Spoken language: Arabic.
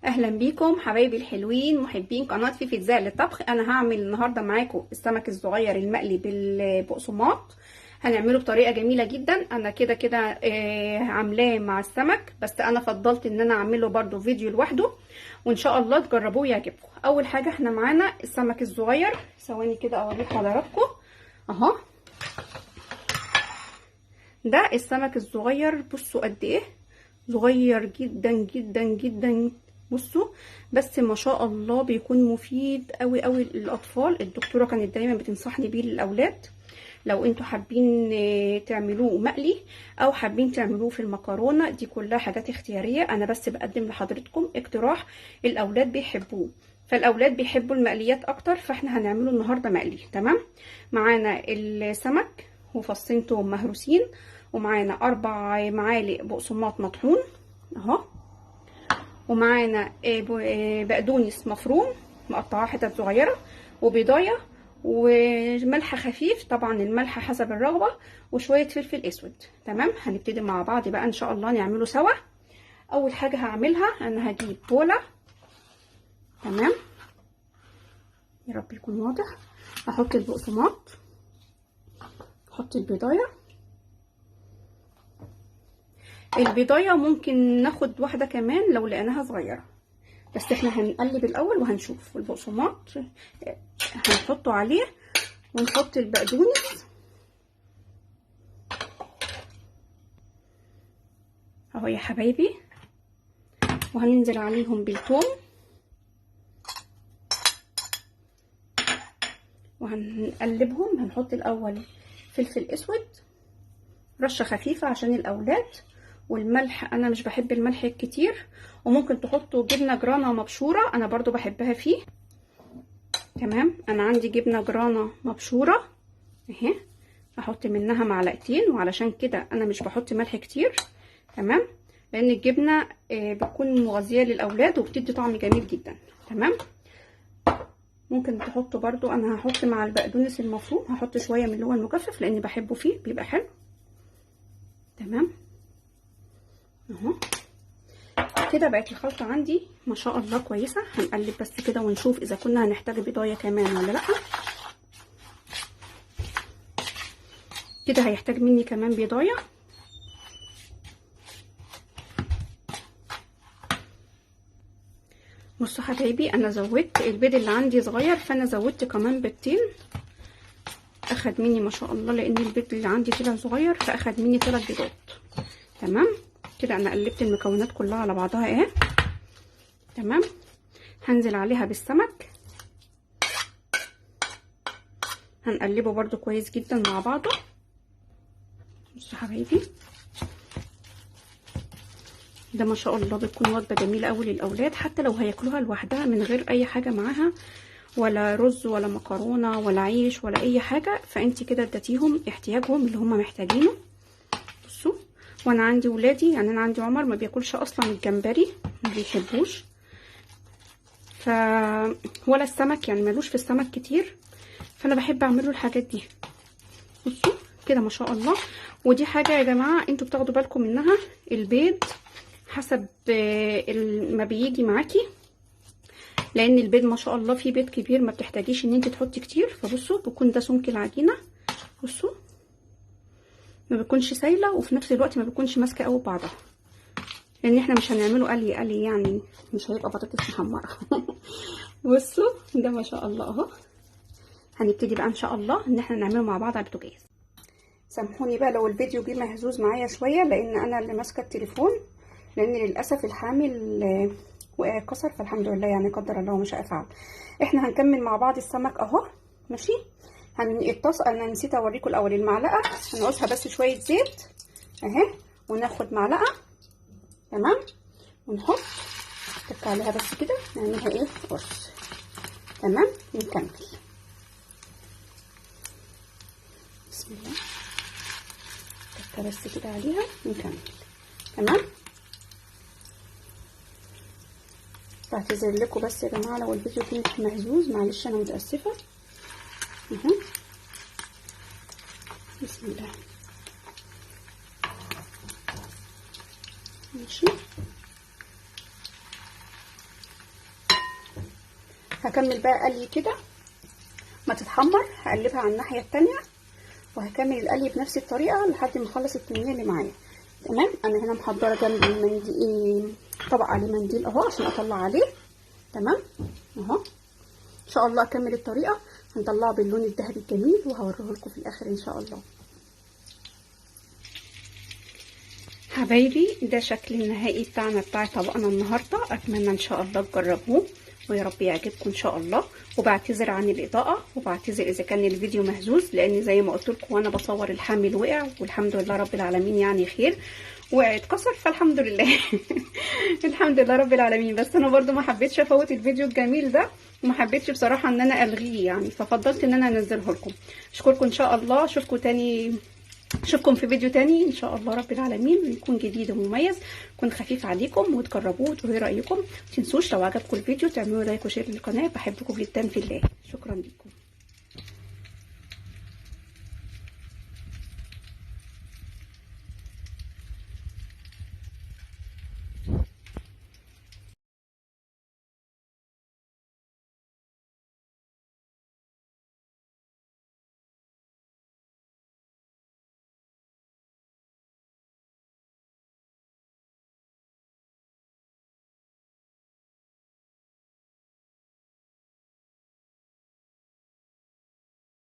اهلا بيكم حبايبي الحلوين محبين قناه في بيتزا للطبخ. انا هعمل النهارده معاكم السمك الصغير المقلي بالبقسماط. هنعمله بطريقه جميله جدا. انا كده كده عاملاه مع السمك، بس انا فضلت ان انا اعمله برده فيديو لوحده، وان شاء الله تجربوه يعجبكم. اول حاجه احنا معانا السمك الصغير، ثواني كده اوريه حضراتكم اهو. ده السمك الصغير، بصوا قد ايه صغير جدا جدا جدا. بصوا بس ما شاء الله بيكون مفيد قوي قوي للاطفال. الدكتوره كانت دايما بتنصحني بيه للاولاد. لو انتوا حابين تعملوه مقلي او حابين تعملوه في المكرونه، دي كلها حاجات اختياريه، انا بس بقدم لحضرتكم اقتراح. الاولاد بيحبوه، فالاولاد بيحبوا المقليات اكتر، فاحنا هنعمله النهارده مقلي. تمام. معانا السمك وفصين توم مهروسين، ومعانا 4 معالق بقسماط مطحون اهو، ومعانا بقدونس مفروم مقطعاه حتت صغيره، وبيضايه، وملح خفيف، طبعا الملح حسب الرغبه، وشويه فلفل اسود. تمام. هنبتدي مع بعض بقى ان شاء الله نعمله سوا. اول حاجه هعملها انا هجيب بوله. تمام، يا رب يكون واضح. احط البقسماط، احط البيضايه ممكن ناخد واحده كمان لو لقيناها صغيره، بس احنا هنقلب الاول وهنشوف. البقسماط هنحطه عليه، ونحط البقدونس اهو يا حبايبي، وهننزل عليهم بالثوم، وهنقلبهم. هنحط الاول فلفل اسود رشه خفيفه عشان الاولاد، والملح انا مش بحب الملح الكتير، وممكن تحطوا جبنه جرانا مبشوره، انا برضو بحبها فيه. تمام. انا عندي جبنه جرانا مبشوره اهي، هحط منها معلقتين، وعلشان كده انا مش بحط ملح كتير. تمام، لان الجبنه بتكون مغذيه للاولاد وبتدي طعم جميل جدا. تمام. ممكن تحطوا برضو، انا هحط مع البقدونس المفروم هحط شويه من اللي هو المجفف لاني بحبه فيه بيبقى حلو. تمام اهو كده بقت الخلطه عندي ما شاء الله كويسه. هنقلب بس كده ونشوف اذا كنا هنحتاج بيضايه كمان ولا لا. كده هيحتاج مني كمان بيضايه. بصوا حبايبي، انا زودت البيض اللي عندي صغير، فانا زودت كمان بيضتين. اخد مني ما شاء الله، لان البيض اللي عندي طلع صغير فاخد مني 3 بيضات. تمام كده انا قلبت المكونات كلها على بعضها اهي. تمام. هنزل عليها بالسمك، هنقلبه برده كويس جدا مع بعضه. بصوا حبايبي، ده ما شاء الله بتكون وجبه جميله قوي للاولاد، حتى لو هياكلوها لوحدها من غير اي حاجه معاها، ولا رز ولا مكرونه ولا عيش ولا اي حاجه، فانت كده اديتيهم احتياجهم اللي هم محتاجينه. بصوا، وانا عندي ولادي، يعني انا عندي عمر ما بياكلش اصلا الجمبري، ما بيحبوش، ولا السمك، يعني ملوش في السمك كتير، فانا بحب اعمله الحاجات دي. بصوا كده ما شاء الله. ودي حاجه يا جماعه انتوا بتاخدوا بالكم منها، البيض حسب ما بيجي معاكي، لان البيض ما شاء الله فيه بيض كبير ما بتحتاجيش ان انت تحطي كتير. فبصوا بيكون ده سمك العجينه، بصوا ما بيكونش سايله، وفي نفس الوقت ما بيكونش ماسكه قوي بعضها، لان احنا مش هنعمله قلي يعني مش هيبقى بطاطس محمره. بصوا ده ما شاء الله اهو. هنبتدي بقى ان شاء الله ان احنا نعمله مع بعض على البوتاجاز. سامحوني بقى لو الفيديو جه مهزوز معايا شويه، لان انا اللي ماسكه التليفون، لان للاسف الحامل وقع اتكسر، فالحمد لله يعني قدر الله ما شاء فعل. احنا هنكمل مع بعض السمك اهو. ماشي. انا نسيت اوريكم الاول المعلقه، هنقصها بس شويه زيت اهي، وناخد معلقه. تمام، ونحط تك عليها بس كده، نعملها ايه قرص. تمام، نكمل. بسم الله، تك بس كده عليها ونكمل. تمام. بعتذر لكم بس يا جماعه لو الفيديو كان مهزوز، معلش انا متاسفه. اهو بسم الله. ماشي. هكمل بقى قلي كده ما تتحمر، هقلبها على الناحيه التانية وهكمل القلي بنفس الطريقه لحد ما اخلص الكميه اللي معايا. تمام. انا هنا محضره جنب المنديل طبق عليه منديل اهو عشان اطلع عليه. تمام اهو. ان شاء الله اكمل الطريقه، هنطلعه باللون الذهبي الجميل وهوريه لكم في الاخر ان شاء الله. حبايبي ده شكل النهائي بتاعنا بتاع طبقنا النهارده. اتمنى ان شاء الله تجربوه ويا رب يعجبكم ان شاء الله. وبعتذر عن الاضاءه وبعتذر اذا كان الفيديو مهزوز، لان زي ما قلت لكم وانا بصور الحامل وقع والحمد لله رب العالمين يعني خير، وقع اتكسر فالحمد لله. الحمد لله رب العالمين. بس انا برضو ما حبيتش افوت الفيديو الجميل ده وما حبيتش بصراحه ان انا الغيه يعني، ففضلت ان انا انزله لكم. اشكركم ان شاء الله. اشوفكم في فيديو تاني ان شاء الله رب العالمين، ويكون جديد ومميز، يكون خفيف عليكم وتجربوه وتقولوا رايكم. متنسوش لو عجبكم الفيديو تعملوا لايك وشير للقناه. بحبكم جدا في الله. شكرا لكم.